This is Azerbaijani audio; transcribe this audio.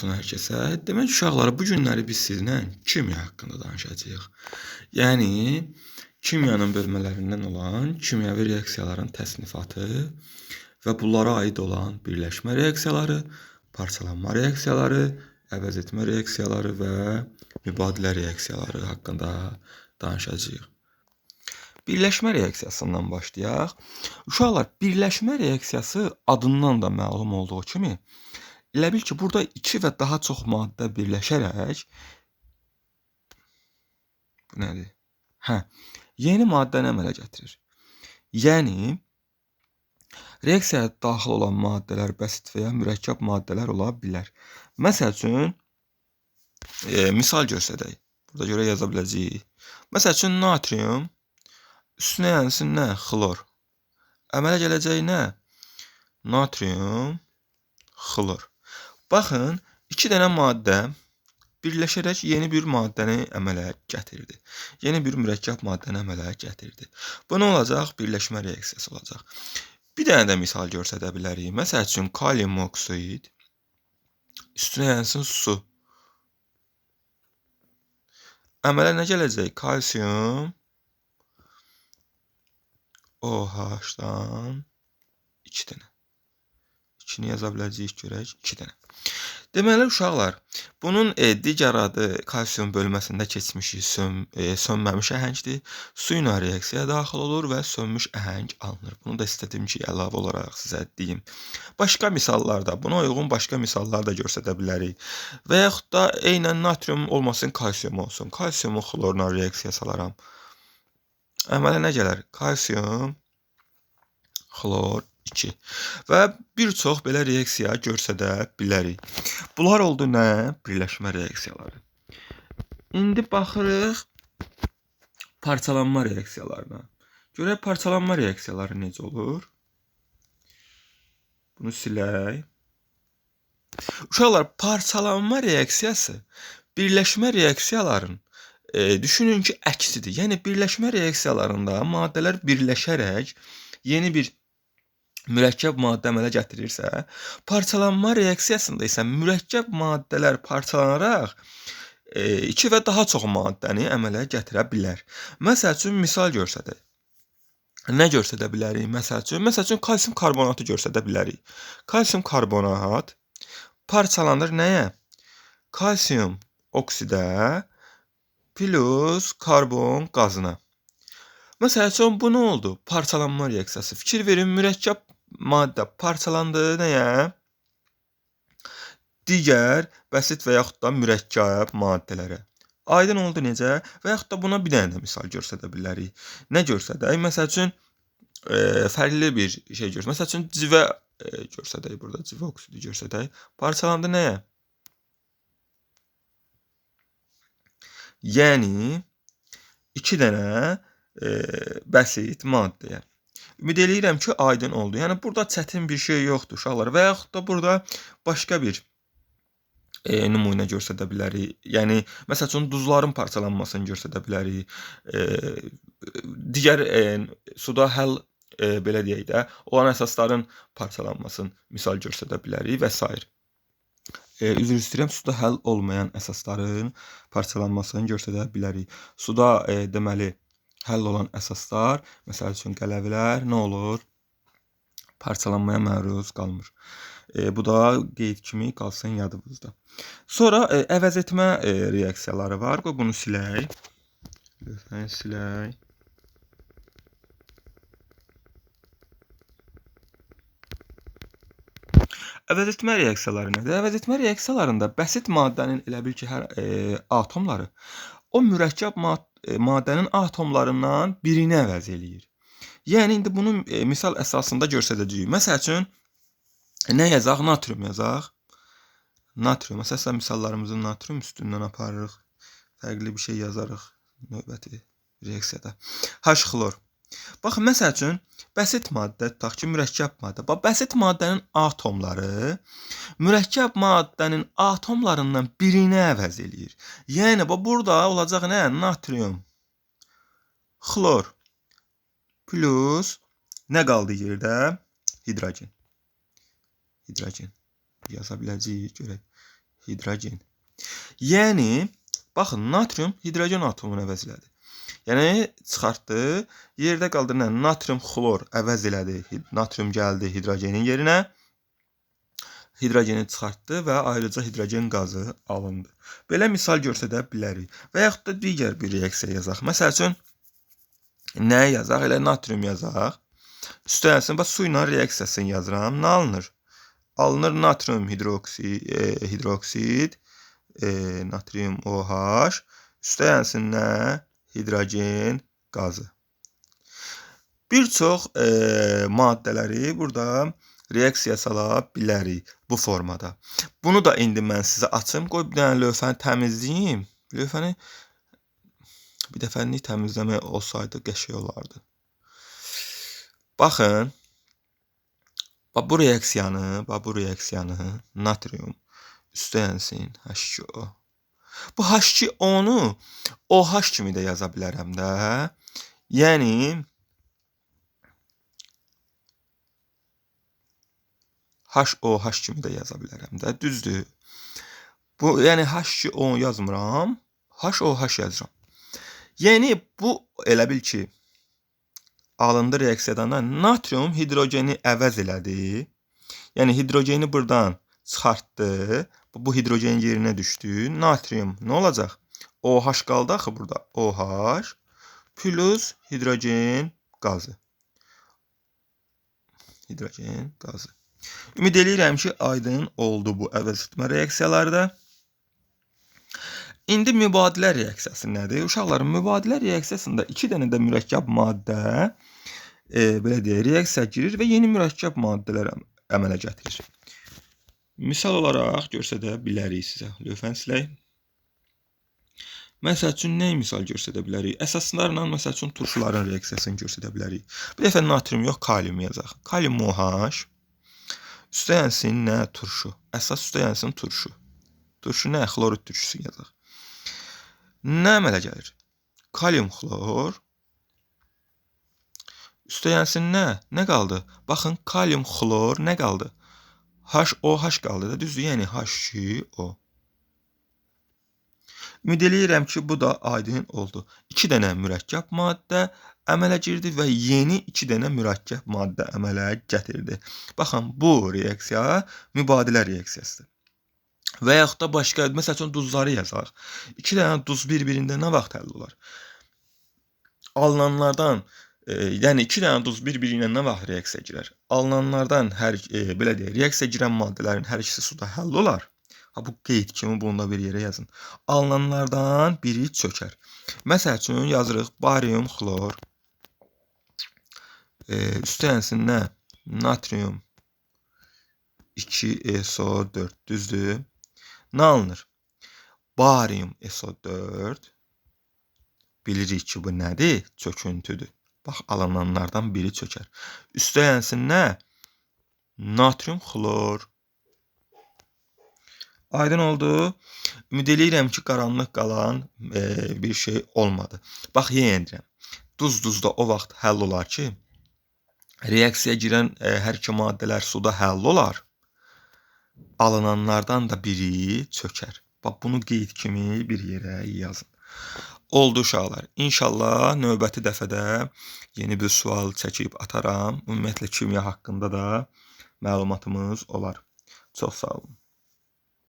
olsun hər kəsə. Demək uşaqlar, bu günləri biz sizlə kimya haqqında danışacağıq. Yəni kimyanın bölmələrindən olan kimyəvi reaksiyaların təsnifatı və bunlara aid olan birləşmə reaksiyaları, parçalanma reaksiyaları, əvəzetmə reaksiyaları və mübadilə reaksiyaları haqqında danışacağıq. Birləşmə reaksiyasından başlayaq. Uşaqlar, birləşmə reaksiyası adından da məlum olduğu kimi, elə bil ki, burada 2 və daha çox maddə birləşərək bu nədir? Yeni maddəni əmələ gətirir. Yəni reaksiyaya daxil olan maddələr bəsit və ya mürəkkəb maddələr ola bilər. Məsəl üçün misal göstərək. Burada görə yaza biləcəyik. Məsəl üçün natrium üstünə yanısı nə? Xlor. Əmələ gələcək nə? Natrium, xlor. Baxın, 2 dənə maddə birləşərək yeni bir maddəni əmələ gətirdi. Yeni bir mürəkkəb maddəni əmələ gətirdi. Bu nə olacaq? Birləşmə reaksiyası olacaq. Bir dənə də misal göstərə bilərik. Məsəl üçün, kalium oksid üstünə yansın su. Əmələ nə gələcək? Kalsium OH-dan 2 dənə. 2-ni yaza biləcəyik görək, 2 dənə. Deməli, uşaqlar, bunun digər adı kalsium bölməsində keçmişi sönməmiş əhəngdir. Su ilə reaksiyaya daxil olur və sönmüş əhəng alınır. Bunu da istədim ki, əlavə olaraq sizə deyim. Başqa misallarda, buna uyğun başqa misallar da göstərə bilərik. Və yaxud da eynən natrium olmasın, kalsium olsun. Kalsiumu xlorla reaksiya salaram. Əmələ nə gələr? Kalsium, xlor 2. Və bir çox belə reaksiya göstərə bilərik. Bunlar oldu nə? Birləşmə reaksiyaları. İndi baxırıq parçalanma reaksiyalarına. Görək parçalanma reaksiyaları necə olur? Bunu silək. Uşaqlar, parçalanma reaksiyası birləşmə reaksiyaların düşünün ki, əksidir. Yəni birləşmə reaksiyalarında maddələr birləşərək yeni bir mürəkkəb maddə əmələ gətirirsə, parçalanma reaksiyasında isə mürəkkəb maddələr parçalanaraq 2 və daha çox maddəni əmələ gətirə bilər. Məsəl üçün, misal göstərək. Nə göstərə bilərik? Məsəl üçün, kalsium karbonatı göstərə bilərik. Kalsium karbonat parçalanır nəyə? Kalsium oksidə plus karbon qazına. Məsəl üçün, bu nə oldu? Parçalanma reaksiyası. Fikir verin, mürəkkəb maddə parçalandı nəyə? Digər bəsit və yaxud da mürəkkəb maddələrə. Aydın oldu necə? Və yaxud da buna bir dənə də misal göstərə bilərik. Nə göstərək? Məsəl üçün, fərqli bir şey göstərək. Məsəl üçün, civə göstərək burada. Civə oksidi göstərək. Parçalandı nəyə? Yəni 2 dənə bəsit maddəyə. Ümid edirəm ki, aydın oldu. Yəni burada çətin bir şey yoxdur, uşaqlar. Və yaxud da burada başqa bir nümunə göstərə bilərik. Yəni məsəl üçün duzların parçalanmasını göstərə bilərik. Digər suda həll belə deyək də, olan əsasların parçalanmasını misal göstərə bilərik və s. Üzr istəyirəm, suda həll olmayan əsasların parçalanmasını göstərə bilərik. Suda deməli həll olan əsaslar, məsəl üçün qələvlər nə olur? Parçalanmaya məruz qalmır. Bu da qeyd kimi qalsın yadımızda. Sonra əvəz etmə reaksiyaları var. Qoy bunu silək. Lütfən silək. Əvəz etmə reaksiyaları nədir? Əvəz etmə reaksiyalarında bəsit maddənin elə bil ki, hər atomları o mürəkkəb maddənin atomlarından birini əvəz eləyir. Yəni, indi bunu misal əsasında göstərəcəyik. Məsəl üçün, nə yazaq? Natrium yazaq. Natrium. Məsələn, misallarımızı natrium üstündən aparırıq. Fərqli bir şey yazarıq növbəti reaksiyada. H-xlor. Baxın, məsəl üçün, bəsit maddə, tutaq ki, mürəkkəb maddə. Bəsit maddənin atomları mürəkkəb maddənin atomlarından birini əvəz eləyir. Yəni, burada olacaq nə? Natrium, xlor plus nə qaldı yerdə? Hidrogen. Hidrogen. Yaza biləcəyik, görək. hidrogen. Yəni, baxın, natrium hidrogen atomunu əvəz elədi. Yəni, çıxartdı, yerdə qaldı nə? Natrium xlor əvəz elədi. Natrium gəldi hidrogenin yerinə. Hidrogeni çıxartdı və ayrıca hidrogen qazı alındı. Belə misal göstərə bilərik. Və yaxud da digər bir reaksiya yazaq. Məsəl üçün, nə yazaq? Elə natrium yazaq. Üstəyəsin, bax, su ilə reaksiyasını yazıram. Nə alınır? Alınır natrium hidroksid, natrium OH, üstəyəsin nə? Hidrogen qazı. Bir çox maddələri burada reaksiya sala bilərik bu formada. Bunu da indi mən sizə açım. Qoy bir dənə lövhəni təmizləyim. Lövhəni bir dəfəlik təmizləmək olsaydı qəşəng olardı. Baxın. Bax bu reaksiyanı natrium üstəyənsin H2O. Bu H2O-nu OH kimi də yaza bilərəm də. Yəni HOH kimi də yaza bilərəm də. Düzdür. Bu yəni H2O yazmıram, HOH yazıram. Yəni bu elə bil ki alındı reaksiyadan natrium hidrogeni əvəz elədi. Yəni hidrogeni burdan çıxartdı. Bu hidrogen yerinə düşdü. Natrium nə olacaq? OH qaldı axı burada. OH plus hidrogen qazı. Hidrogen qazı. Ümid edirəm ki, aydın oldu bu əvəz etmə reaksiyaları da. İndi mübadilə reaksiyası nədir? Uşaqlarım, mübadilə reaksiyasında 2 dənə də mürəkkəb maddə belə deyək, reaksiya girir və yeni mürəkkəb maddələr əmələ gətirir. Misal olaraq göstərə bilərik sizə. Lövhəni silək. Məsəl üçün nəyi misal göstərə bilərik? Əsaslarla məsəl üçün turşuların reaksiyasını göstərə bilərik. Bir dəfə natrium yox, kalium yazaq. Kalium OH üstəyənsin nə? Turşu. Əsas üstəyənsin turşu. Turşu nə? Xlorid turşusu yazaq. Nə əmələ gəlir? Kalium xlor üstəyənsin nə? Nə qaldı? Baxın, kalium xlor nə qaldı? HOH qaldı da, düzdür? Yəni H2O. Ümid edirəm ki, bu da aydın oldu. 2 dənə mürəkkəb maddə əmələ girdi və yeni 2 dənə mürəkkəb maddə əmələ gətirdi. Baxın, bu reaksiya mübadilə reaksiyasıdır. Və yaxud da başqa, məsəl üçün duzları yazaq. 2 dənə duz bir-birində nə vaxt həll olar? Alınanlardan, yəni 2 dənə duz bir-biri ilə nə vaxt reaksiya girər? Alınanlardan belə deyək, reaksiya girən maddələrin hər ikisi suda həll olar. Bu qeyd kimi bunu da bir yerə yazın. Alınanlardan biri çökər. Məsəl üçün yazırıq barium xlor üstəyənsin nə? Natrium 2SO4 düzdür. Nə alınır? Barium SO4 bilirik ki, bu nədir? Çöküntüdür. Bax, alınanlardan biri çökər. Üstəyənsin nə? Natrium xlor. Aydın oldu. Ümid edirəm ki, qaranlıq qalan bir şey olmadı. Bax, yenə deyirəm. Duzda o vaxt həll olar ki, reaksiyaya girən hər iki maddələr suda həll olar. Alınanlardan da biri çökər. Bax, bunu qeyd kimi bir yerə yazın. Oldu uşaqlar. İnşallah növbəti dəfədə yeni bir sual çəkib ataram. Ümumiyyətlə kimya haqqında da məlumatımız olar. Çox sağ olun.